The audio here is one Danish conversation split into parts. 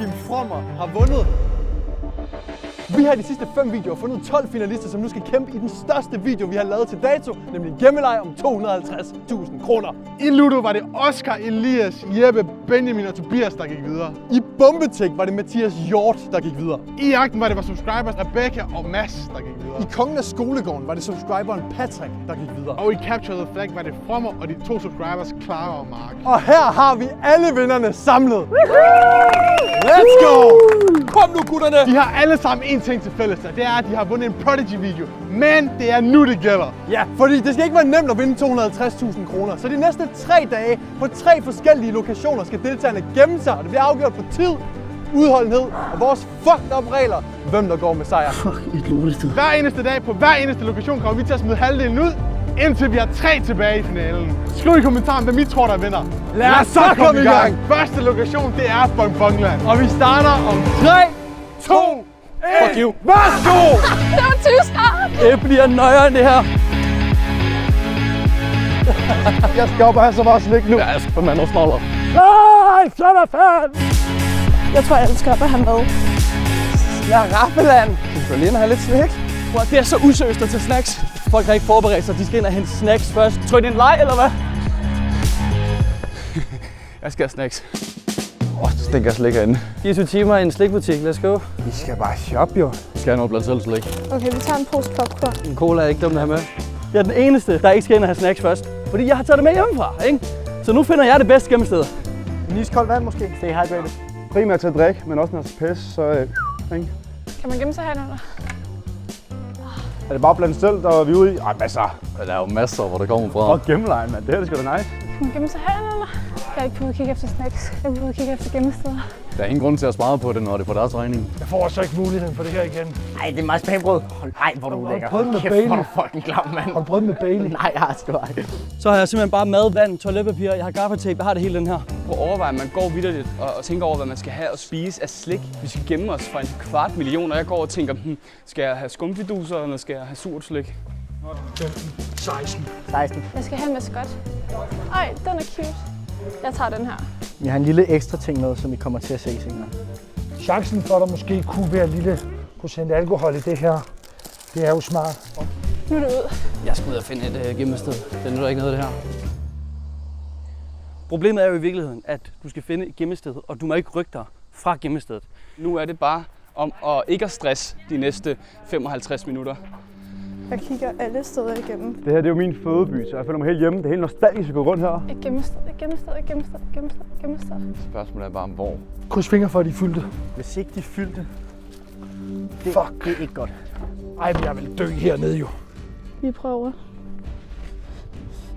Joachim Frommer har vundet. Vi har i de sidste 5 videoer fundet 12 finalister, som nu skal kæmpe i den største video, vi har lavet til dato, nemlig en gemmeleg om 250.000 kroner. I Ludo var det Oscar, Elias, Jeppe, Benjamin og Tobias, der gik videre. I Bombetech var det Mathias Hjort, der gik videre. I Jagten var det subscribers Rebecca og Mads, der gik videre. I Kongen af Skolegården var det subscriberen Patrick, der gik videre. Og i Capture the Flag var det Frommer og de 2 subscribers Clara og Mark. Og her har vi alle vinderne samlet. Let's go! Kom nu, gutterne! De har alle sammen én ting til fælles, og det er, at de har vundet en Prodigy-video. Men det er nu, det gælder. Ja, fordi det skal ikke være nemt at vinde 250.000 kroner. Så de næste 3 dage på 3 forskellige lokationer skal deltagerne gemme sig, og det bliver afgjort på tid, udholdenhed og vores fucked up regler, hvem der går med sejr. Fuck, et lortested. Hver eneste dag på hver eneste lokation kommer vi til at smide halvdelen ud, indtil vi har 3 tilbage i finalen. Skriv i kommentaren, hvem I tror, der vinder. Lad os så komme i gang! Første lokation, det er Bonbonland. Og vi starter om 3, 2, 1. Fuck you. Værsgo! Det var tysk. Det bliver nøjere end det her. Jeg skal op og have så meget slik nu. Jeg skal på mand og snoller. Nej, så hvad fanden? Jeg tror, alle skal op og have med. Ja, Rappeland. Du skal lige ind og have lidt slik. Wow, det er så useriøst at tage snacks. Folk har ikke forberedt sig, de skal ind og hente snacks først. Tror I, det er en leg, eller hvad? Jeg skal have snacks. Det stinker slik herinde. 24 timer i en slikbutik, let's go. Vi skal bare shoppe jo. Vi skal have noget blandt selv slik. Okay, vi tager en pose popcorn. En cola er ikke dumt at have med. Jeg er den eneste, der ikke skal ind og have snacks først. Fordi jeg har taget det med hjemmefra, ikke? Så nu finder jeg det bedste gemmested. En iskoldt vand måske. Stay hydrated. Primært til at drikke, men også når det er pis, så ikke? Kan man gemme sig herunder? Er det bare blandt selv, der er vi ude i? Ej, masser. Der er jo masser, hvor det kommer fra. Og gemmelejen, mand. Det her, det skal da nice. Kan man gemme sig herunder? Jeg er ikke på at kigge efter snacks. Jeg er på at kigge efter gemmesteder. Der er ingen grund til at spare på det, når det er på deres regning. Jeg får også ikke muligheden for det her igen. Ej, det er marcipanbrød. Ej, hvor du lækker. Prøv med Bailey. Hvor du fucking klam, mand. Har du prøvet med Bailey? Nej, jeg har sgu ej. Så har jeg simpelthen bare mad, vand, toiletpapir, jeg har gaffatape, jeg har det hele den her. Prøv at overveje, at man går vitterligt og tænker over, hvad man skal have at spise af slik. Vi skal gemme os fra 250.000, og jeg går og tænker, skal jeg have skumfiduser, eller skal jeg have surt slik? 16. Jeg skal have en maskot. Ej, den er cute. Jeg tager den her. Jeg har en lille ekstra ting med, som I kommer til at se senere. Chancen for, at der måske kunne være en lille procent alkohol i det her, det er jo smart. Nu er det ud. Jeg skal ud og finde et gemmested. Det nytter ikke noget, det her. Problemet er jo i virkeligheden, at du skal finde et gemmested, og du må ikke rykke dig fra gemmestedet. Nu er det bare om at ikke at stresse de næste 55 minutter. Jeg kigger alle steder igennem. Det her, det er jo min fødeby, så jeg føler mig helt hjemme. Det er helt nostalgisk at gå rundt her. Et gemmested, et gemmested, et gemmested, et gemmested, et gemmested. Spørgsmålet er bare, hvor. Kryds fingre for, at de fyldte. Hvis ikke de fyldte, det er ikke godt. Ej, men jeg vil dø hernede jo. Vi prøver.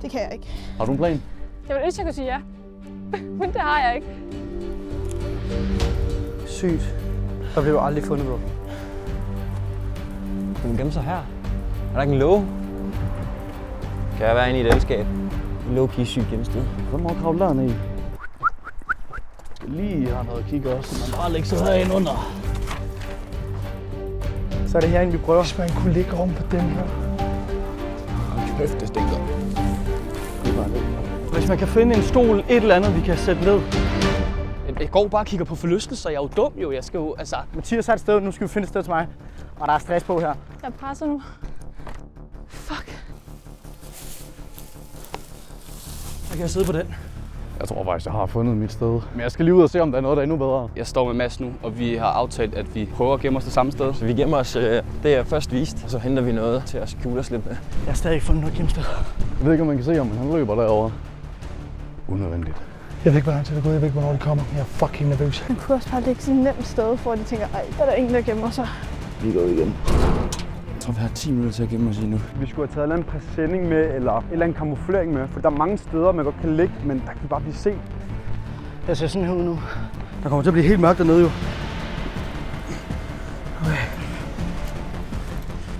Det kan jeg ikke. Har du en plan? Jeg vil ønske, jeg kunne sige ja. Men det har jeg ikke. Sygt. Der bliver jo aldrig fundet noget. Kan man gemme sig her? Er der ikke en låge? Kan jeg være inde i et elskab? En low-key sygt gemmested. Så må jeg kravle derned i. Lige har noget at kigge også, så man bare lægger sig herinde under. Så er det herinde, vi prøver. Hvis man kunne ligge oven på den her. Kæft, det stinker. Hvis man kan finde en stol, et eller andet, vi kan sætte ned. Jeg går bare og kigger på forlystelser, jeg er jo dum jo. Jeg skal jo, altså... Mathias har et sted, nu skal vi finde et sted til mig. Og der er stress på her. Jeg er presset nu. Fuck. Så kan jeg sidde på den. Jeg tror faktisk, jeg har fundet mit sted. Men jeg skal lige ud og se, om der er noget, der er endnu bedre. Jeg står med Mads nu, og vi har aftalt, at vi prøver at gemme os det samme sted. Så vi gemmer os det, jeg først viste, og så henter vi noget til at skjule os lidt med. Jeg har stadig ikke fundet noget gemmested. Jeg ved ikke, om man kan se, om han løber derovre. Unødvendigt. Jeg ved ikke, hvor lang tid det er gået. Jeg ved ikke, hvornår de kommer. Jeg er fucking nervøs. Man kunne også bare lægge sådan et nemt sted, hvor de tænker, ej, der er der ingen, der gemmer sig. Vi går igen. Jeg tror, vi har 10 minutter til at gemme os i nu. Vi skulle have taget en eller anden præsending med, eller en eller anden kamuflering med. For der er mange steder, man godt kan ligge, men der kan bare blive set. Jeg ser sådan her ud nu. Der kommer til at blive helt mørkt dernede jo. Okay.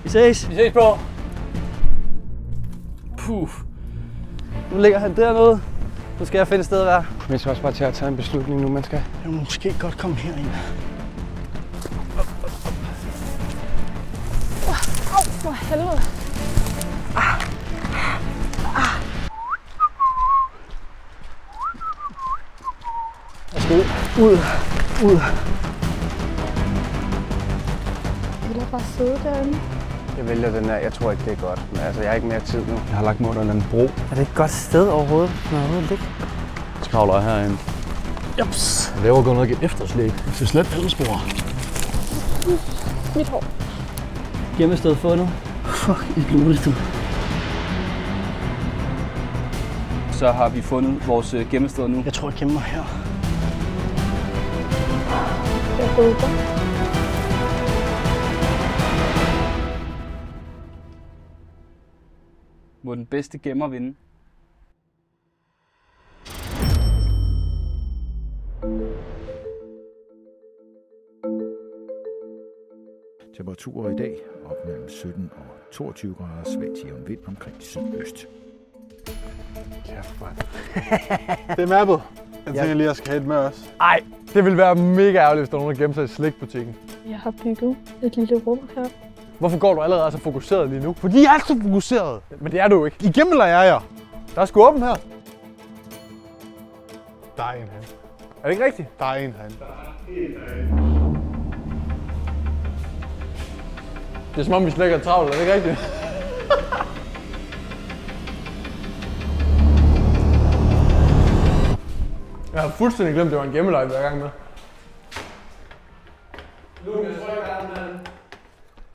Vi ses. Vi ses, bro. Puh. Nu ligger han dernede. Nu skal jeg finde et sted at være. Vi skal også bare til at tage en beslutning nu, man skal. Jeg må måske godt komme herind. Au, for helvede. Jeg skal ud. Ud. bare sidde derinde. Jeg vælger den her. Jeg tror ikke, det er godt. Men altså, jeg har ikke mere tid nu. Jeg har lagt mig under en bro. Er det et godt sted overhovedet? Så kravler jeg herinde. Jeps. Jeg laver godt nok et efterslæg. Jeg skal slet alle spor. Mit hår. Gemmested fundet. Fuck, det er blodigt, du. Så har vi fundet vores gemmested nu. Jeg tror, jeg gemmer mig her. Jeg håber. Må den bedste gemmer vinde. Temperaturer i dag op mellem 17 og 22 grader, svag til jævn vind omkring sydøst. Det er mappet. Jeg tænker lige, at jeg skal have et med os. Ej, det ville være mega ærgerligt, hvis der var nogen, der gemte sig i slikbutikken. Jeg har bygget et lille rum her. Hvorfor går du allerede så fokuseret lige nu? Fordi jeg er så fokuseret. Men det er du ikke. I gemmeler jeg jer. Der er sgu åben her. Der er en herinde. Er det ikke rigtigt? Der er en herinde. Det er som om, vi slet ikke er travlt, er det ikke rigtigt? Jeg har fuldstændig glemt, at det var en gemmelejr, vi var i gang med.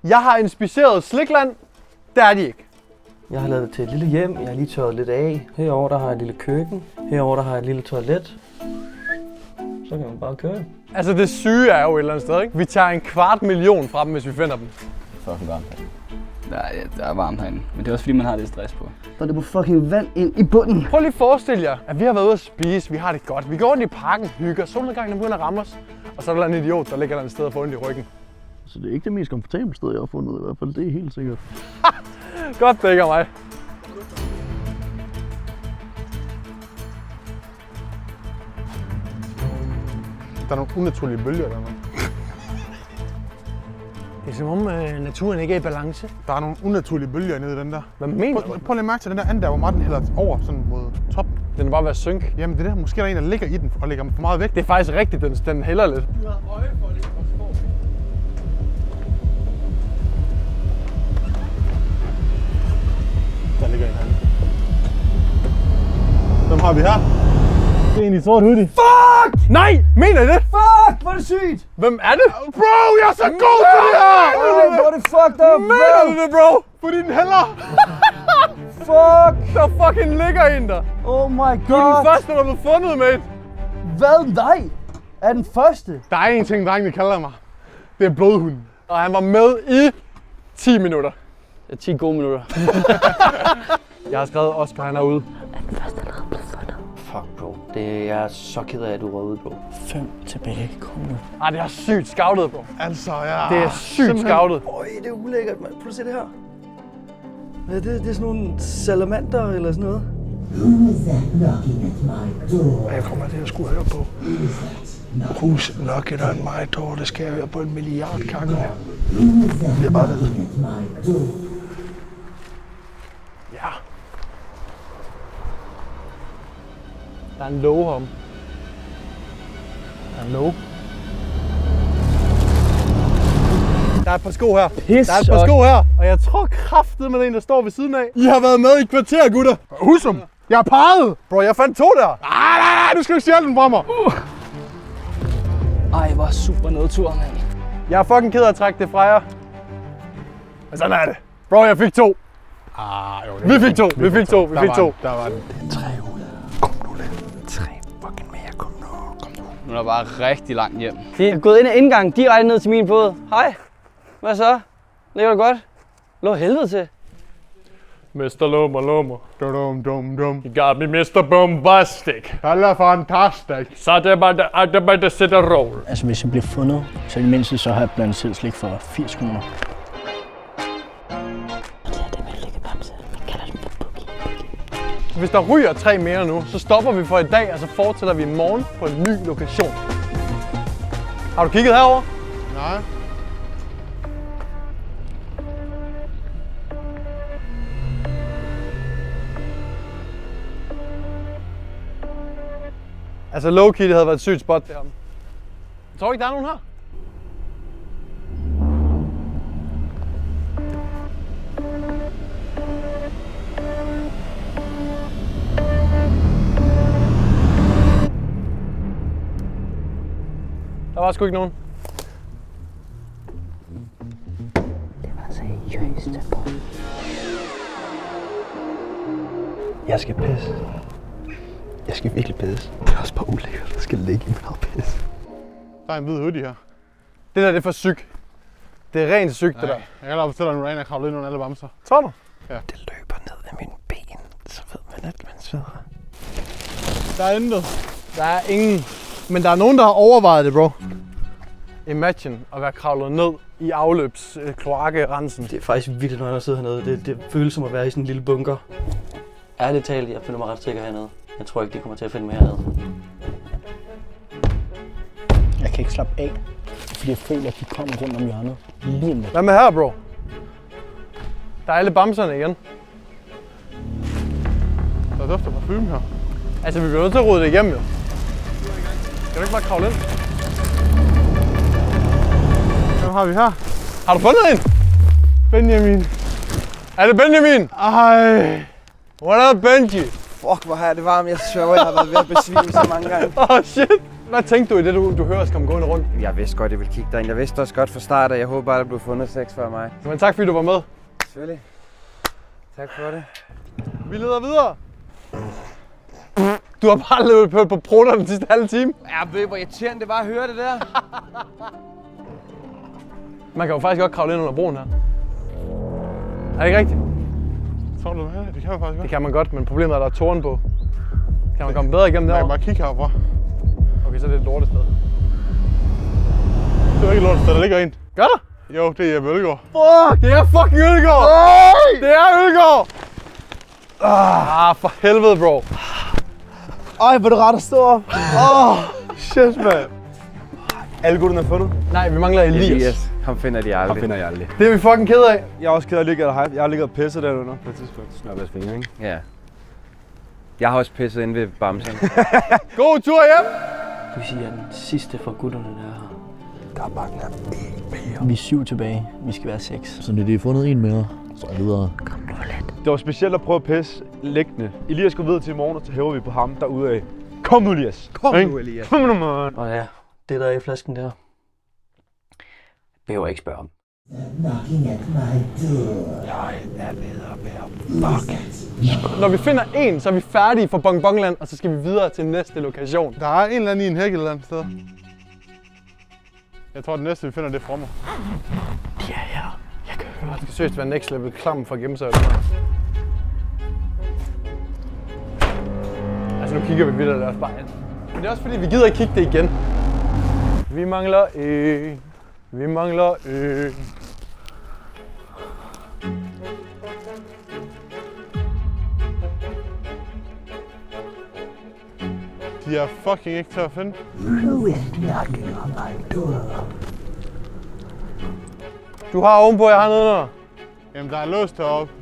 Jeg har inspiceret Slikland. Der er de ikke. Jeg har lavet det til et lille hjem. Jeg har lige tørret lidt af. Herover der har jeg et lille køkken. Herover der har jeg et lille toilet. Så kan man bare køre. Altså det syge er jo et eller andet sted, ikke? Vi tager 250.000 fra dem, hvis vi finder dem. Fucking varmt herinde. Der er varmt herinde, men det er også fordi, man har lidt stress på. Der er det på fucking vand ind i bunden. Prøv lige at forestille jer, at vi har været ude at spise, vi har det godt. Vi går rundt i parken, hygger, solnedgangen begynder at ramme os. Og så er der en idiot, der ligger der et sted og får ondt i ryggen. Så det er ikke det mest komfortable sted, jeg har fundet i hvert fald. Det er helt sikkert. Godt, det ikke er mig. Der er nogle unaturlige bølger dernede. Det er som om naturen ikke er i balance. Der er nogle unaturlige bølger nede i den der. Hvad mener du? Prøv lige at mærke til den der anden der, hvor meget den hælder over sådan mod toppen. Den er bare ved at synke. Jamen det er der, måske er der en, der ligger i den og lægger for meget væk. Det er faktisk rigtigt, den hælder lidt. Der ligger en herinde. Dem har vi her. Det er en i sort hoodie. Fuck! Nej! Mener I det? Fuck, hvor er det sygt! Hvem er det? Bro, jeg er så god til det her! Hvor er det fucked up, Mener du det, bro? Fordi den hælder. Fuck! Der fucking ligger en der. Oh my Du er den god! første, der er blevet fundet, mate. Hvad? Nej! Er den første? Der er en ting, drengene kalder mig. Det er blodhunden. Og han var med i 10 minutter. Det er 10 gode minutter. Jeg har skrevet Oscar, han er ude. Fuck, bro. Jeg er så ked af, at du rød ud, bro. 5 tilbage. Kom nu. Ej, det er sygt scoutet, bro. Altså, ja. Det er sygt scoutet. Øj, det er ulækkert, mand. Prøv at se det her. Hvad er det? Det er sådan nogle salamander eller sådan noget. Jeg kommer til at skulle høre på. Who's knocking on my door? Det skal jeg høre på 1 milliard gange. Det er bare ved. Ja. Der er en låge om. Der er en låge. Der er et par sko her. Pis Der er et par sko her. Og jeg tror kraftedeme med en, der står ved siden af. I har været med i et kvarter, gutter. Husk dem. Jeg er parret. Bro, jeg fandt 2 der. Nej, du skal ikke stjæle den fra mig. Ej, hvor super nedtur, mand. Jeg er fucking ked af at trække det fra jer. Men sådan er det. Bro, jeg fik 2. Vi fik 2. Vi fik 2. Vi fik 2. Der var den. Det er 3 ud. Kom nu lidt. 3 fucking mere. Kom nu. Kom nu. Nu er der bare rigtig langt hjem. De er gået ind ad indgangen direkte ned til min båd. Hej. Hvad så? Ligger du godt? Lå helvede til. Mr. Lummer. Dum. You got me, Mr. Bombastic. Alla fantastisk. Så det er bare der sætter roll. Altså, hvis jeg bliver fundet, så i det mindste så har jeg blandt selv slik for 80 kroner. Hvis der ryger 3 mere nu, så stopper vi for i dag, og så fortsætter vi i morgen på en ny lokation. Har du kigget herover? Nej. Altså low-key, det havde været et sygt spot der. Jeg tror ikke, der er nogen her. Der var sgu ikke nogen. Det var seriøst, Paul. Jeg skal pisse. Jeg skal virkelig pisse. Det er også bare ulækkert. Jeg skal ligge i min eget pisse. Der er en hvid hoodie her. Det der, det er for syg. Det er rent syg, det der. Jeg kan lade fortælle dig, at Ryan er kravlet ind under alle bamser. Tror du? Ja. Det løber ned af mine ben. Så ved man, at man sveder. Der er intet. Der er ingen. Men der er nogen, der har overvejet det, bro. Imagine at være kravlet ned i afløbskloakerensen. Det er faktisk vildt, når jeg sidder hernede. Det føles som at være i sådan en lille bunker. Ærligt talt, jeg føler mig ret sikker hernede. Jeg tror ikke, de kommer til at finde mig hernede. Jeg kan ikke slappe af, fordi jeg føler, at de kommer rundt om hjørnet. Lige om lidt. Hvad med her, bro? Der er alle bamserne igen. Der dufter parfume her. Altså, vi bliver nødt til at rydde det igennem, jo. Kan du ikke bare kravle ind? Hvem har vi her? Har du fundet en? Benjamin. Er det Benjamin? Ej. What up, Benji? Fuck, hvor har det varmt. Jeg sværger, jeg har været ved at besvime så mange gange. Shit. Hvad tænkte du i det, du hører os komme gående rundt? Jeg vidste godt, jeg ville kigge derind. Jeg vidste også godt fra start, at jeg håber bare, der blev fundet sex før mig. Men tak, fordi du var med. Selvfølgelig. Tak for det. Vi leder videre. Du har bare løbet på prutter den sidste halve time. Ja, ved hvor irriterende det var at høre det der. Man kan jo faktisk godt kravle ind under broen her. Er det ikke rigtigt? Tror du det? Det kan man faktisk Det godt. kan man godt, men problemet er, at der er tårn på. Kan man komme bedre igennem Jeg kan derovre? bare kigge herfra. Okay, så er det et lortested. Det er ikke lort, der ligger en. Gør der? Jo, det er Jeppe Ølgaard. Fuck, det er fucking Ølgaard! Det er Ølgaard! For helvede, bro. Ej, hvor er det rart at stå op. Shit, man. Alle gutterne er fundet. Nej, vi mangler Elias. Ham finder de aldrig. Ham finder jeg aldrig. Det er vi fucking ked af. Jeg er også ked af at ligge og hype. Jeg har ligget og pisset derunder på et tidspunkt. Snørværs fingre, ikke? Ja. Jeg har også pisset inde ved bamsen. God tur hjem! Du siger, at jeg er den sidste fra gutterne, der er her. Der mangler en mere. Vi er 7 tilbage. Vi skal være 6. Så når de har fundet en mere, så er jeg videre. Kom nu lidt. Det var specielt at prøve at pisse liggende. Elias går videre til i morgen, og så hæver vi på ham derudad. Kom nu, Elias! Kom nu, Elias. Kom nu, man! Og ja, det der er i flasken der. Behøver jeg ikke spørge om. Når vi finder en, så er vi færdige for Bonbonland, og så skal vi videre til næste lokation. Der er en eller anden i en hæk et eller andet sted. Jeg tror, det næste vi finder, det er fra mig. De er her. Jeg kan høre Det skal seriøst være next level klam for at gemme sig. Altså nu kigger vi vildt, det også bare ind. Men det er også fordi, vi gider ikke kigge det igen. Vi mangler en. Vi mangler en. De er fucking ikke til at finde. Du har ovenpå, jeg har nedenunder. Jamen, der er låst heroppe.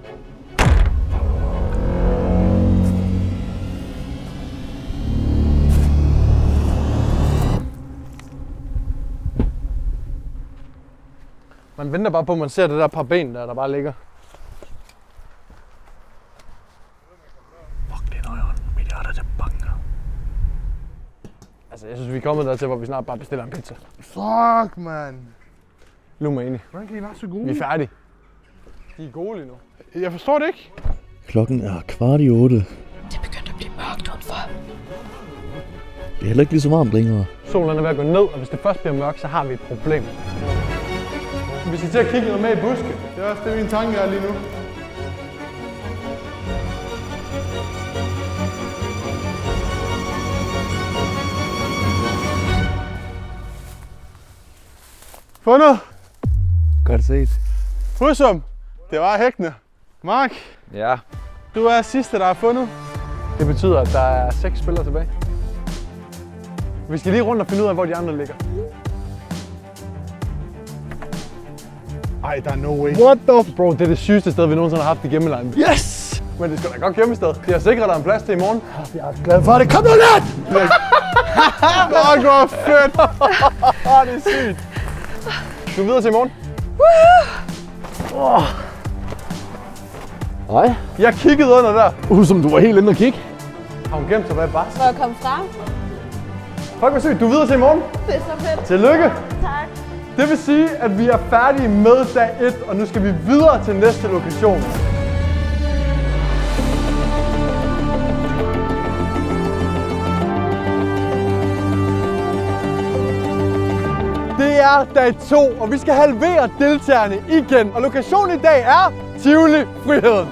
Man venter bare på, at man ser det der par ben der bare ligger. Fuck, det er nøjeren. Mit hjerte, det banker. Altså, jeg synes, vi er kommet dertil, hvor vi snart bare bestiller en pizza. Fuck, man. Nu er jeg enig. Hvordan kan I være så gode? Vi er færdige. De er gode lige nu. Jeg forstår det ikke. Klokken er 7:15. Det er begyndt at blive mørkt udenfor. Det er heller ikke lige så varmt længere. Solen er ved at gå ned, og hvis det først bliver mørkt, så har vi et problem. Vi skal til at kigge noget med i buske. Det er også det, min tanke er lige nu. Fundet! Godt set. Husum! Det var hækkende. Mark, Ja. du er sidste, der er fundet. Det betyder, at der er 6 spillere tilbage. Vi skal lige rundt og finde ud af, hvor de andre ligger. Ej, der er no way. What the Bro, det er det sygeste sted, vi nogensinde har haft i gemmelejren. Yes! Men det skal da godt gemmested. De har sikret dig en plads til i morgen. Jeg er glad for det. Kom nu lidt! Fuck, hvor fedt! Det er sygt. Du er videre til i morgen. Hej. Jeg kiggede under der. Som du var helt inde og kigge. Har hun gemt sig bag bars? Hvor jeg kom fra? Fuck, hvor sygt. Du er videre til i morgen. Det er så fedt. Tillykke. Tak. Det vil sige, at vi er færdige med dag 1, og nu skal vi videre til næste lokation. Det er dag 2, og vi skal halvere deltagerne igen. Og lokationen i dag er Tivoli Friheden.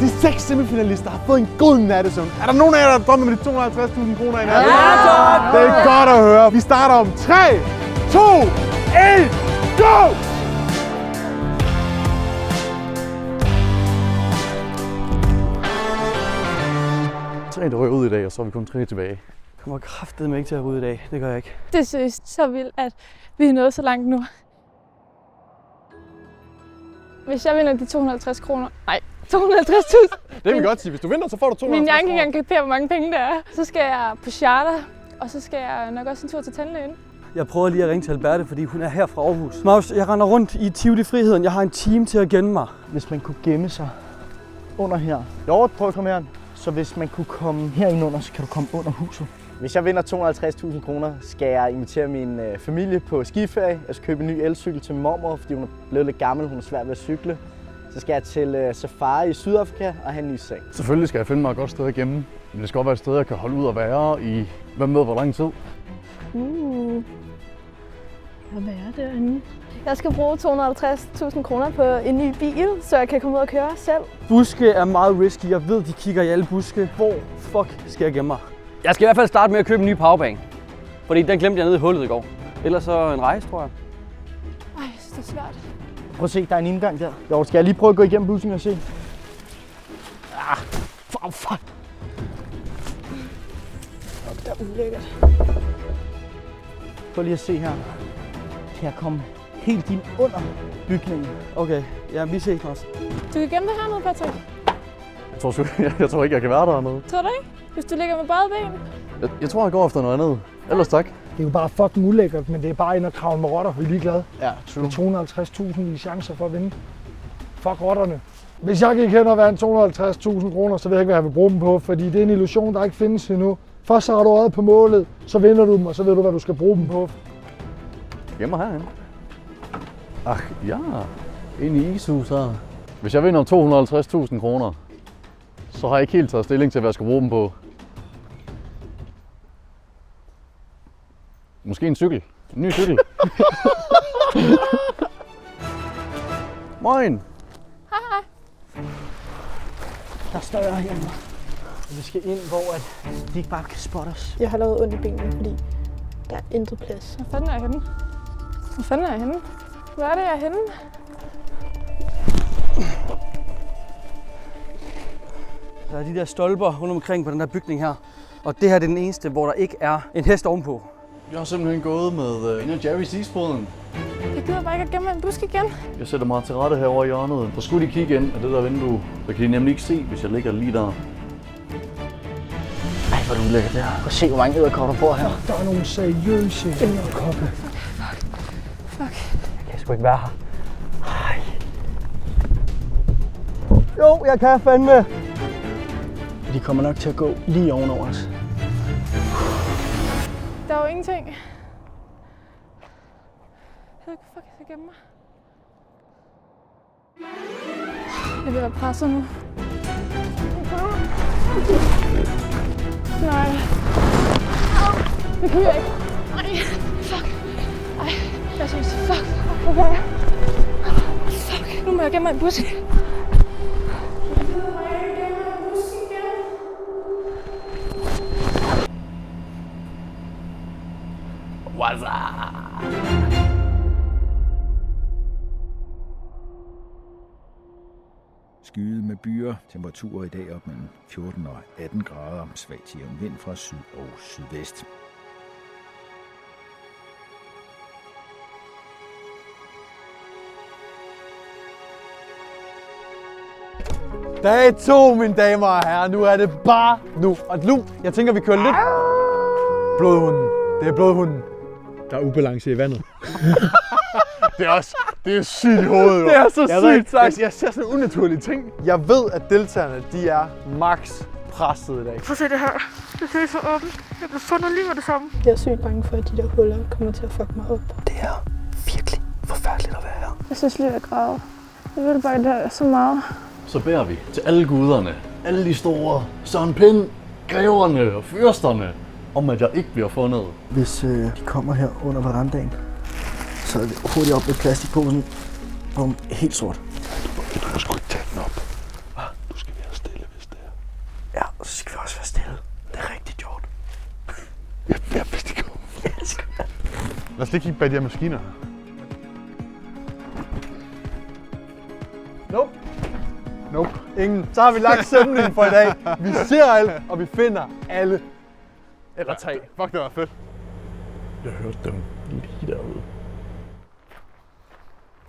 De 6 semifinalister har fået en god nattesøvn. Er der nogen af jer, der drømmer med de 250.000 kroner i nat? Ja, tak! Det er godt at høre. Vi starter om 3, 2, 1, go! Tre, der røg ud i dag, og så er vi kun 3 tilbage. Jeg kommer kraftedeme ikke til at ryge i dag. Det gør jeg ikke. Det er seriøst så vildt, at vi er nået så langt nu. Hvis jeg vinder de 250 kroner... Nej, 250.000. Det vil vi godt sige. Hvis du vinder, så får du 250 kroner. Min hjerne kan ikke engang kapere, hvor mange penge det er. Så skal jeg på charter, og så skal jeg nok også en tur til tandlægen. Jeg prøver lige at ringe til Alberte, fordi hun er her fra Aarhus. Maus, jeg render rundt i Tivoli Friheden. Jeg har en time til at gemme mig. Hvis man kunne gemme sig under her. Jo, prøv at komme her. Så hvis man kunne komme herind under, så kan du komme under huset. Hvis jeg vinder 250.000 kroner, skal jeg invitere min familie på skiferie. Jeg skal købe en ny elcykel til min mormor, fordi hun er blevet lidt gammel. Hun er svært ved at cykle. Så skal jeg til safari i Sydafrika og have en ny seng. Selvfølgelig skal jeg finde mig et godt sted at gemme. Men det skal også være et sted, jeg kan holde ud og være i, hvem ved hvor lang tid. Hvad er derinde? Jeg skal bruge 250.000 kroner på en ny bil, så jeg kan komme ud og køre selv. Buske er meget risky. Jeg ved, de kigger i alle buske. Hvor fuck skal jeg gemme mig? Jeg skal i hvert fald starte med at købe en ny powerbank. Fordi den glemte jeg nede i hullet i går. Ellers så en rejse, tror jeg. Ej, jeg synes, det er svært. Prøv at se, der er en indgang der. Jo, skal jeg lige prøve at gå igennem bussen og se? Fuck. Det er ulækkert. Prøv lige at se her. Kan jeg komme helt ind under bygningen? Okay, ja, vi ses også. Du kan gemme dig hernede, Patrick. Jeg tror ikke, jeg kan være dernede. Tror du ikke? Hvis du ligger med bøjet ben. Jeg tror, jeg går efter noget andet. Ellers tak. Det er jo bare fucking ulækkert, men det er bare ind og kravle med rotter. Vi er ligeglade. Ja, true. Det er 250.000 i chancer for at vinde. Fuck rotterne. Hvis jeg gik hen og vandt 250.000 kroner, så ved jeg ikke, hvad jeg vil bruge dem på, fordi det er en illusion, der ikke findes endnu. Først så har du øjet på målet, så vinder du dem, og så ved du, hvad du skal bruge dem på. Gemmer herinde. Ach ja, inde i ishus her. Hvis jeg vinder 250.000 kroner, så har jeg ikke helt taget stilling til, hvad jeg skal bruge dem på. Måske en cykel. En ny cykel. Moin. Hej. Der står jeg herinde. Vi skal ind, hvor de ikke bare kan spotte os. Jeg har lavet ondt i benene, fordi der er intet plads. Hvor fanden er jeg henne? Hvor er det, jeg er henne? Der er de der stolper rundt omkring på den der bygning her. Og det her er den eneste, hvor der ikke er en hest ovenpå. Jeg har simpelthen gået med en af Jerrys isbrøden. Jeg gider bare ikke at gemme en busk igen. Jeg sætter mig til rette herovre i hjørnet. Så skulle de kigge ind af det der vindue. Så kan de nemlig ikke se, hvis jeg ligger lige der. Ej, hvor er det ulækkert det her. Prøv at se, hvor mange edderkopper der bor her. Der er nogle seriøse edderkopper. Fuck. Jeg kan sgu ikke være her. Ej. Jo, jeg kan fandme. De kommer nok til at gå lige ovenover os. Der er jo ingenting. Jeg ved ikke, fuck, jeg skal gemme mig. Jeg vil være presset nu. Nej. Det kan jeg ikke. Ej, fuck. Ej, jeg synes, fuck. Okay. Fuck, nu må jeg gemme mig i en busk. Skyet med byer. Temperaturer i dag op mellem 14 og 18 grader. Svag til jævn vind fra syd og sydvest. Dag 2, mine damer og herrer. Nu er det bare nu. Og nu, jeg tænker, vi kører lidt... Blodhunden. Det er blodhunden. Der er ubalance i vandet. Det er Det er sygt i hovedet, jo. Det er så sygt sagt. Jeg ser sådan en unaturlig ting. Jeg ved, at deltagerne de er max presset i dag. Prøv at se det her. Det ser så åbent. Jeg bliver fundet lige med det samme. Jeg er sygt bange for, at de der huller kommer til at fuck mig op. Det er virkelig forfærdeligt at være her. Jeg synes lige, at græde. Jeg vil bare, det her så meget. Så beder vi til alle guderne, alle de store, Søren Pind, greverne og fyrsterne, om at jeg ikke bliver fundet. Hvis de kommer her under verandaen, så er det hurtigt op med plastikposen. Bum, helt sort. Du må sgu ikke tage den op. Du skal være stille, hvis det er. Ja, så skal vi også være stille. Det er rigtigt gjort. Jeg vidste ikke om. Lad os lige kigge bag de her maskiner. Nope. Nope. Ingen. Så har vi lagt sømning for i dag. Vi ser alt, og vi finder alle. Eller 3. Fuck, det var fedt. Jeg hørte dem lige derude.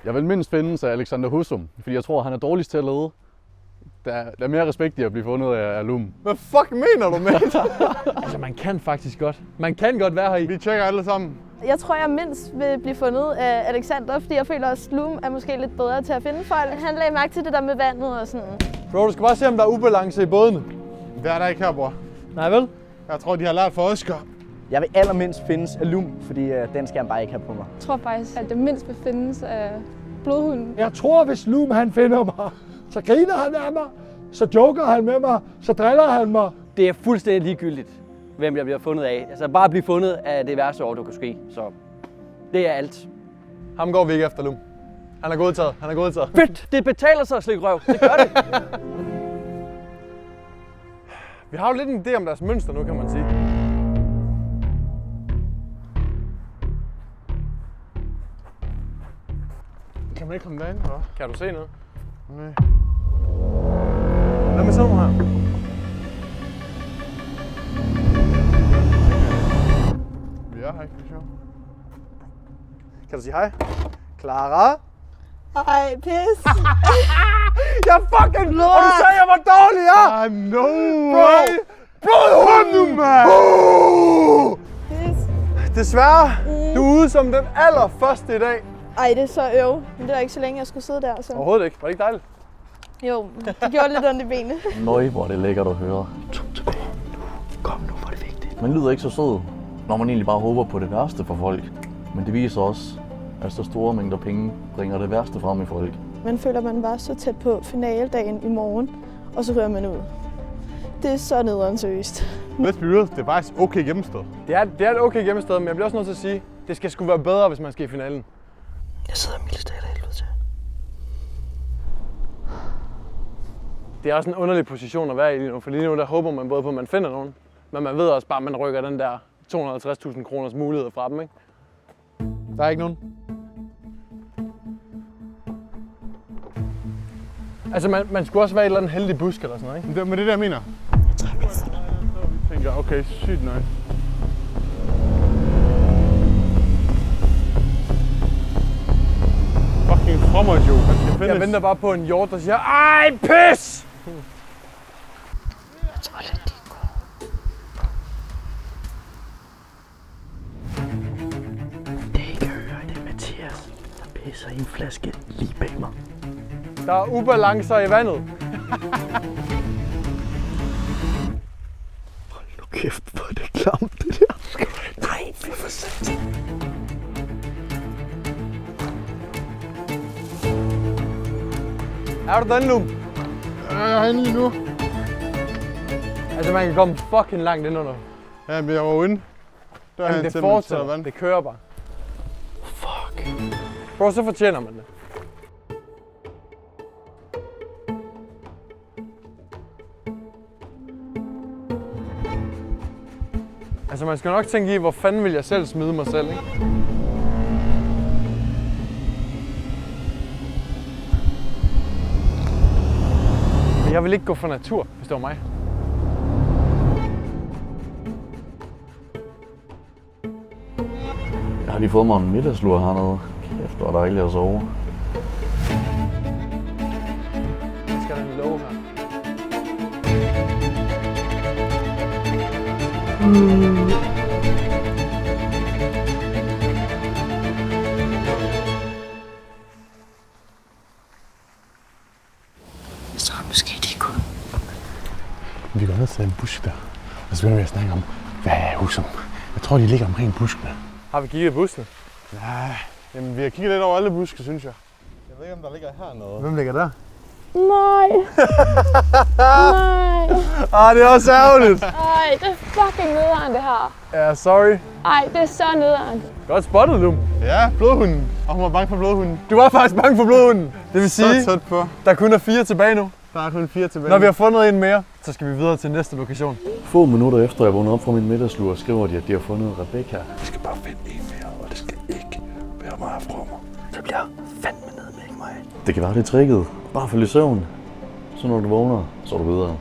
Jeg vil mindst findes af Alexander Husum, fordi jeg tror, han er dårligst til at lede. Der er mere respekt i at blive fundet af Lum. Hvad fuck mener du med det? Altså, man kan faktisk godt. Man kan godt være her i. Vi tjekker alle sammen. Jeg tror, jeg mindst vil blive fundet af Alexander, fordi jeg føler også, at Loom er måske lidt bedre til at finde folk. Han lagde mærke til det der med vandet og sådan. Bro, du skal bare se, om der er ubalance i bådene. Det er der ikke her, bror. Nej vel? Jeg tror, de har lært for Oscar. Jeg vil allermindst findes af Lum, fordi den skal han bare ikke have på mig. Jeg tror faktisk, at det mindst vil findes af blodhunden. Jeg tror, hvis Loom han finder mig, så griner han af mig, så joker han med mig, så driller han mig. Det er fuldstændig ligegyldigt, hvem jeg bliver fundet af. Altså bare at blive fundet af det værste år, du kan ske. Så det er alt. Ham går vi ikke efter, Lum. Han er godtaget. Han er godtaget. Fedt! Det betaler sig at slikke røv. Det gør det. Vi har jo lidt en idé om deres mønster nu, kan man sige. Kan man ikke komme derind, eller? Kan du se noget? Nej. Lad mig se her. Vi er her ikke, for sjov. Kan du sige hej? Clara? Ej, pis. Jeg fucking lort! Og du sagde, jeg var dårlig, ja? No way! Bro, hold nu, mand! Pis. Desværre, du er ude som den allerførste i dag. Ej, det er så øv. Men det er ikke så længe, jeg skulle sidde der. Så. Overhovedet ikke. Var det ikke dejligt? Jo, det gjorde lidt ondt i benene. Nøj, hvor er det lækkert at høre. Kom nu, hvor er det vigtigt. Man lyder ikke så sød, når man egentlig bare håber på det værste for folk. Men det viser også, at så store mængder penge bringer det værste frem i folk. Man føler, man var så tæt på finaledagen i morgen, og så rører man ud. Det er så nederen seriøst. Let's be real, det er faktisk okay gennemsted. Det er et okay gennemsted, men jeg bliver også nødt til at sige, det skal sgu være bedre, hvis man skal i finalen. Jeg sidder mildest af helvede til. Det er også en underlig position at være i lige nu, for lige nu der håber man både på, at man finder nogen, men man ved også bare, at man rykker den der 250.000 kroners mulighed fra dem, ikke? Der er ikke nogen. Altså, man skulle også være et eller andet heldig busk eller sådan noget, ikke? Det er det, jeg mener. Jeg tænker, okay, sygt nice. Fucking frommer jo, han skal findes. Jeg venter bare på en hjort, der siger, ej, pis! Jeg tror lidt, de går. Det I kan høre, det er Mathias, der pisser i en flaske lige bag mig. Der er ubalancer i vandet. Hold nu kæft, hvor er det klamt, det der. Nej, det er for sent. Er du den, Lum? Jeg er herinde lige nu. Altså, man kan komme fucking langt ind under. Ja, men jeg var inde. Jamen, det fortsætter. Det kører bare. Fuck. Bro, så fortjener man det. Altså, man skal nok tænke i, hvor fanden vil jeg selv smide mig selv, ikke? Men jeg vil ikke gå for natur, hvis det var mig. Jeg har lige fået mig en middagslur hernede. Kæft, hvor er dejligt at sove. Jeg skal have en låge her. Måske de kunne. Vi går ned til en busk der, og så begynder vi at snakke om, hvad er Husum? Jeg tror, de ligger omkring buskene. Har vi kigget i buskene? Nej, jamen vi har kigget lidt over alle buske, synes jeg. Jeg ved ikke, om der ligger hernede. Hvem ligger der? Nej. Nej. Det er også ærgerligt. Ej, det er fucking nederen, det her. Ja, sorry. Ej, det er så nederen. Godt spottet, Lum. Ja, blodhunden. Og hun var bange for blodhunden. Du var faktisk bange for blodhunden. Det vil sige, så tæt på. Der kun er 4 tilbage nu. Der er kun 4 tilbage. Når vi har fundet en mere, så skal vi videre til næste lokation. Få minutter efter jeg vågnede op fra min middagslur, skriver de, at de har fundet Rebecca. Vi skal bare finde en mere, og det skal ikke være meget fra mig. Det bliver fandme ned med ikke mig. Det kan være det tricket. Bare følge i søvn. Så når du vågner, så er du videre.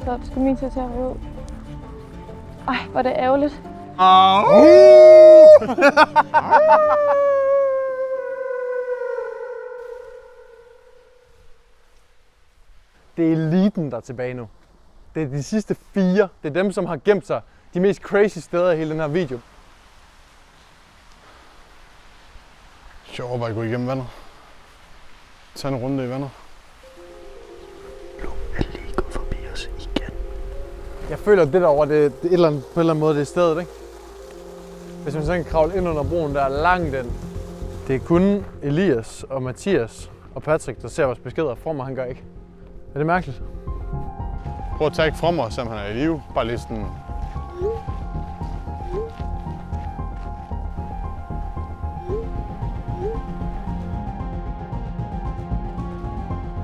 Så skal min til at tage mig ud. Ej, hvor er det ærgerligt. Det er eliten, der er tilbage nu. Det er de sidste 4. Det er dem, som har gemt sig de mest crazy steder i hele den her video. Sjovt bare at gå igennem vandet. Tag en runde i vandet. Lum er lige gået forbi os igen. Jeg føler, at det derovre, det er på en eller anden måde, det er stedet, ikke? Hvis man så kan kravle ind under broen, der er langt den. Det er kun Elias og Mathias og Patrick, der ser vores beskeder. Frommer, han gør ikke. Er det mærkeligt? Prøv at tage Frommer, selvom han er i live. Bare lige sådan...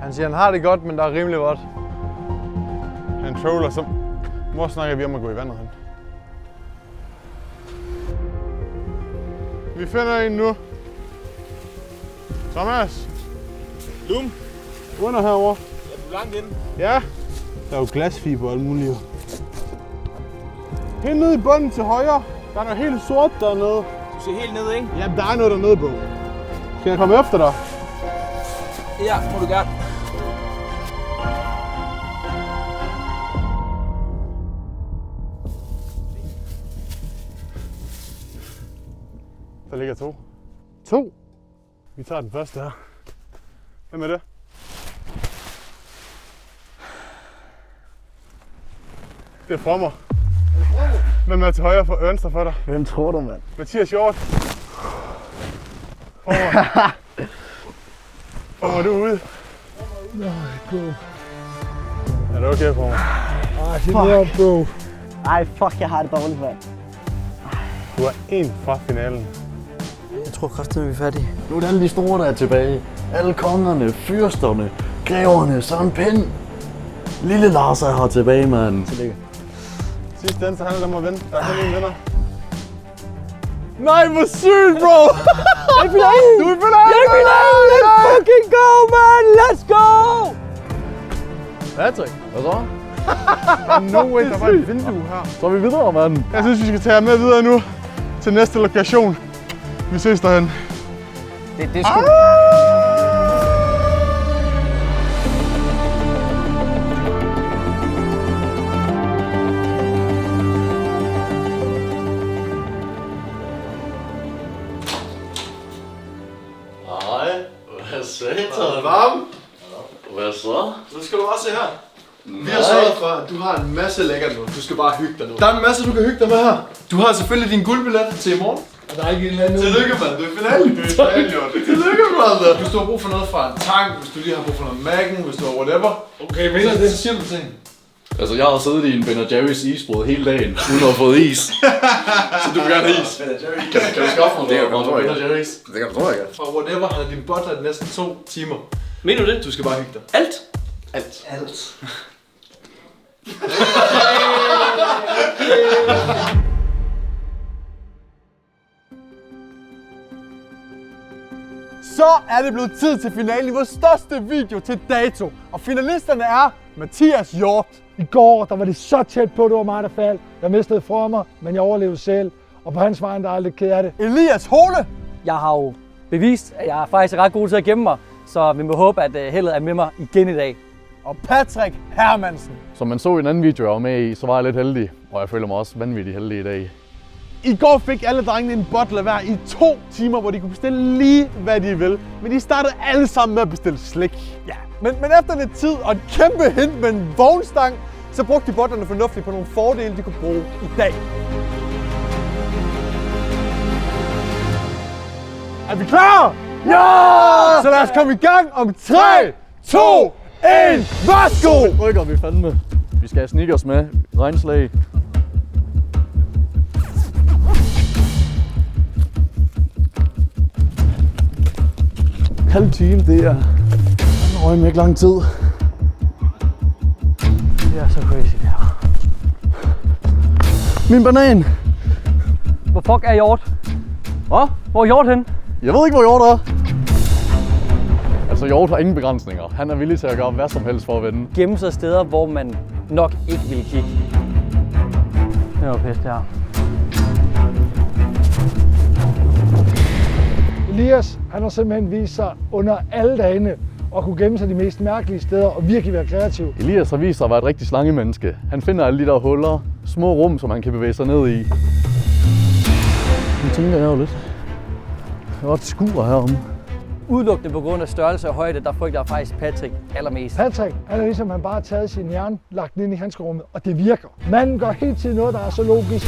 Han siger, han har det godt, men der er rimelig vådt. Han troller, så... Hvor snakker vi om at gå i vandet hen? Vi finder en nu. Thomas! Lum! Under herovre. Er du langt inde? Ja. Der er jo glasfiber og alt muligt. Helt nede i bunden til højre. Der er noget helt sort dernede. Du ser helt ned, ikke? Ja, der er noget dernede, bro. Skal jeg komme efter dig? Ja, må du gerne. Der ligger 2. 2? Vi tager den første her. Hvem er det? Det er Frommer. Hvem er til højre for venstre for dig? Hvem tror du, mand? Mathias Hjort. Frommer. Frommer, du er ude. Nej, bro. Er det okay, Frommer? Ej, det er bro. Ej, fuck, jeg har det dårligt, mand. Du er 1 fra finalen. Jeg tror kraftigt, vi er færdige. Nu er det alle de store, der er tilbage. Alle kongerne, fyrsterne, greverne, Søren Pind. Lille Lars er her tilbage, mand. Tillykke. Sidste ende, så handler det om at vinde. Der er kun en vinder. Nej, hvor sygt, bro! Jeg er i finalen! Du er i finalen! Jeg er i finalen! Let's fucking go, man! Let's go! Patrick, hvad så? No way, der var et vindue her. Så er vi videre, mand. Jeg synes, vi skal tage med videre nu til næste lokation. Vi ses derhen. Det er sgu... Hej, hvad satan? Er det varmt? Hvad så? Nu skal du bare se her. Vi har sørget for, at du har en masse lækkert nu. Du skal bare hygge dig nu. Der er en masse, du kan hygge dig med her. Du har selvfølgelig din guldbillet til i morgen. Og der er ikke en eller anden... Tillykke, mand. Du er i finalen. Du er i finalen, jo. Tillykke, brother. Hvis du har brug for noget fra en tank, hvis du lige har brug for noget Mac'en, hvis du har whatever. Okay, mener det? Så siger du ting. Altså, jeg har siddet i en Ben & Jerry's isbrød hele dagen, uden at have fået is. Så du vil gerne have is. Kan du skaffe mig noget? Det kan Ben & Jerry's. Det kan du tro, jeg kan. Og whatever, han er din butler i næsten 2 timer. Mener du det? Du skal bare hygge dig. Alt? Alt. Så er det blevet tid til finalen i vores største video til dato. Og finalisterne er Mathias Hjort. I går, der var det så tæt på, det var mig, der faldt. Jeg mistede Frommer, men jeg overlevede selv. Og på hans vejen, der er aldrig ked af det. Elias Hole. Jeg har jo bevist, at jeg faktisk er ret god til at gemme mig. Så vi må håbe, at heldet er med mig igen i dag. Og Patrick Hermansen. Som man så i en anden video, jeg var med i, så var jeg lidt heldig. Og jeg føler mig også vanvittigt heldig i dag. I går fik alle drengene en butler hver i 2 timer, hvor de kunne bestille lige, hvad de vil. Men de startede alle sammen med at bestille slik. Ja, Men efter lidt tid og et kæmpe hint med en vognstang, så brugte de botterne fornuftigt på nogle fordele, de kunne bruge i dag. Er vi klar? Ja! Så lad os komme i gang om 3, 2, 1, værsgo! Rykker vi fandme. Vi skal have sneakers med. Regnslag. Halv time, det er røg med ikke lang tid. Det er så crazy det her. Min banan! Hvor fuck er Hjort? Hvad? Hvor er Hjort henne? Jeg ved ikke, hvor Hjort er. Altså, Hjort har ingen begrænsninger. Han er villig til at gøre hvad som helst for at vinde. Gemme sig steder, hvor man nok ikke ville kigge. Det var pisse, det her. Elias, han har simpelthen vist sig under alle dagene at kunne gemme sig de mest mærkelige steder og virkelig være kreativ. Elias har vist sig at være et rigtig slangemenneske. Han finder alle de der huller, små rum, som han kan bevæge sig ned i. Nu tænker jeg jo lidt. Der er et skur heromme. Udelukkende på grund af størrelse og højde, der frygter jeg faktisk Patrick allermest. Patrick, han er ligesom, han bare har taget sin hjerne, lagt den ind i handskerummet, og det virker. Manden gør hele tiden noget, der er så logisk.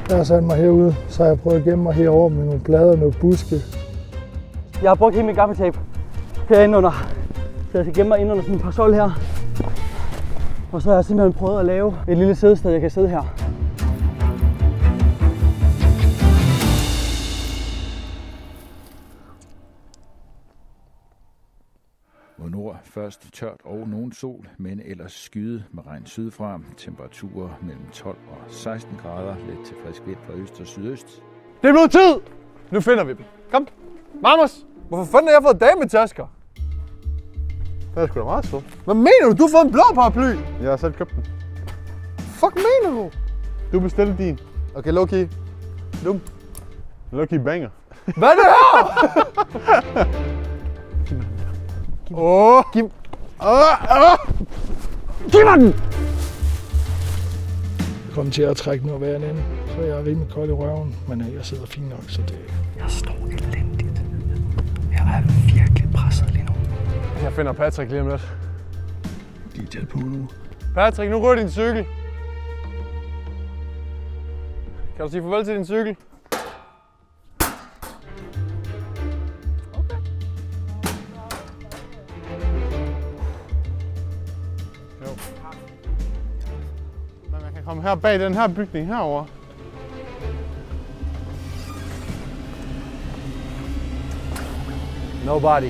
Jeg har sat mig herude, så har jeg prøvet at gemme mig herovre med nogle plader og nogle buske. Jeg har brugt hele min gaffatape herinde under, så jeg skal gemme mig ind under sådan en parasol her. Og så har jeg simpelthen prøvet at lave et lille sædested, jeg kan sidde her. Mod nord først tørt og nogen sol, men ellers skyet med regn sydfra. Temperaturer mellem 12 og 16 grader, lidt til frisk vind fra øst og sydøst. Det er blevet tid! Nu finder vi dem. Kom. Magnus, hvorfor fanden har jeg fået dametasker? Det er sgu da meget sødt. Hvad mener du? Du har fået en blå paraply! Jeg har selv købt den. Fuck mener du? Du bestilte din. Okay, low-key. Dum. Lucky banger. Hvad er det her? Åh! Giv mig den! Jeg kommer til at trække noget vejren ind, så jeg er rimelig kold i røven, men jeg sidder fint nok, så det... Jeg står elendigt. Jeg er virkelig presset lige nu. Jeg finder Patrick lige om lidt. De er tæt på nu. Patrick, nu rører din cykel. Kan du sige farvel til din cykel? Kom her bag den her bygning herover. Nobody.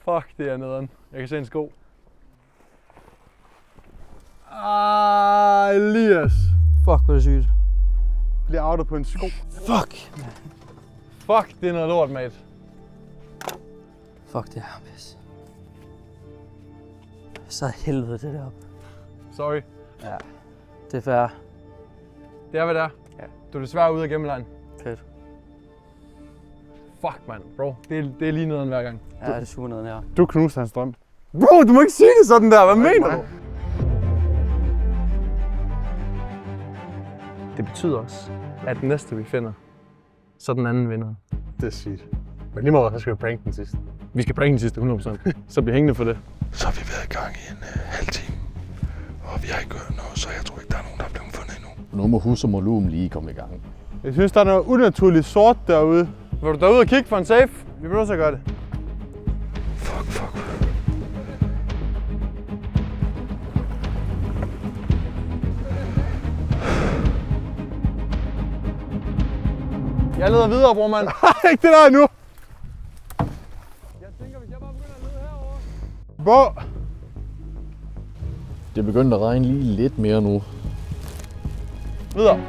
Fuck, det er nederen. Jeg kan se en sko. Elias. Fuck, hvor er det sygt. Bliver outet på en sko. Fuck. Fuck, det er noget lort, mate. Fuck, det er pis. Så helvede det deroppe. Sorry. Ja, det er fair. Det er, hvad det er. Ja. Du er desværre ude af gemmelejen. Fedt. Fuck, mand. Bro, det er lige nederen hver gang. Ja, det er super nederen her. Du knuste hans drøm. Bro, du må ikke sige det sådan der. Hvad mener du? Det betyder også, at den næste vi finder, så den anden vinder. Det er sygt. Men lige meget, så skal vi prank den sidste. Vi skal prank den sidste 100%. Så bliv hængende for det. Så har vi været i gang i en halv time, og vi har ikke gjort noget, så jeg tror ikke, der er nogen, der er blevet fundet endnu. Nu må Hus og Molum lige komme i gang. Jeg synes, der er noget unaturligt sort derude. Vil du derude og kigge for en safe? Vi bliver nødt til at gøre det. Fuck. Jeg leder videre, bror mand. Ikke det der nu. Jeg tænker, hvis jeg bare begynder at lede herovre. Bro. Det er begyndt at regne lige lidt mere nu. Videre.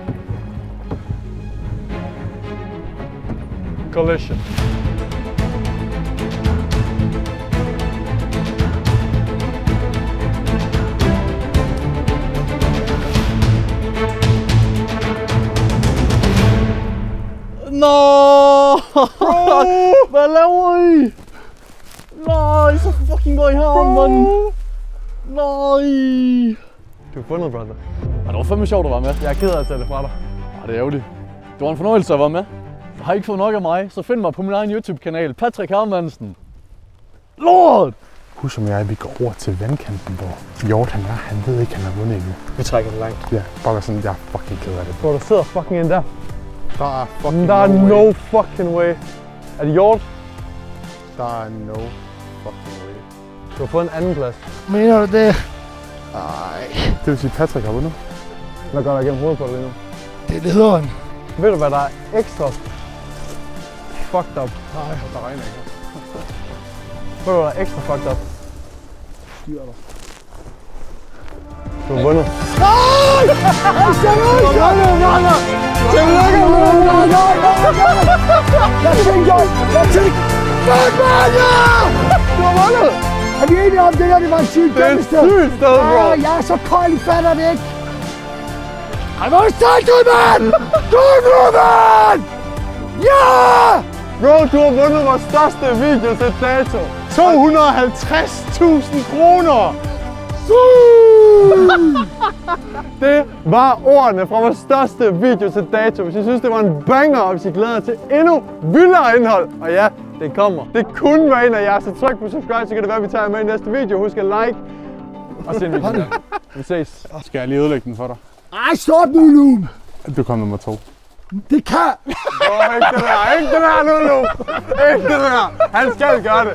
Collision. Nå! Hvad laver I? Nej, så fucking går I herom, mand. Nej! Du fundet, brother. Det var fandme sjovt at være med. Jeg er ked af at tage det fra dig. Det er ærgerligt. Det var en fornøjelse at være med. Jeg har ikke fået nok af mig, så find mig på min egen YouTube-kanal, Patrick Hermansen. Lord! Husk som jeg, vi går over til vandkanten, hvor Hjort han er. Han ved ikke, han har vundet endnu. Vi trækker det langt. Ja, bare sådan, jeg er fucking ked af det. Hvor du sidder fucking ind der. Der er fucking Der er no fucking way. Er det Hjort? Der er no fucking way. Du har fået en anden plads. Mener du det? Nej. Det vil sige, Patrick har vundet. Hvad går der igennem hovedet på dig lige nu? Det er lederen. Ved du, hvad der er ekstra fucked up? Nej, der regner ikke. Ved du, hvad der er ekstra fucked up? Du har vundet. Nej! Seriøst! Jeg tænkte, fuck man, ja! Du har vundet! Er vi enige om det her, det var en sygt Det er et sygt sted, bro! Jeg er så kold, I fatter det ikke! Ej, hvor er det stærkt ud, mand! Du er nu, mand! Ja! Bro, du har vundet vores største video til dato. 250.000 kroner! Det var ordene fra vores største video til dato. Hvis I synes, det var en banger, og hvis I glæder jer til endnu vildere indhold, og ja, det kommer. Det kunne være en af jer, så tryk på subscribe, så kan det være, at vi tager med i næste video. Husk at like og se en video. Vi ses. Skal jeg lige ødelægge den for dig? Ej, stop nu, Lum! Du kom nummer 2. Det kan! Ikke det der, ikke det der, Lulu! Ikke det der! Han skal gøre det!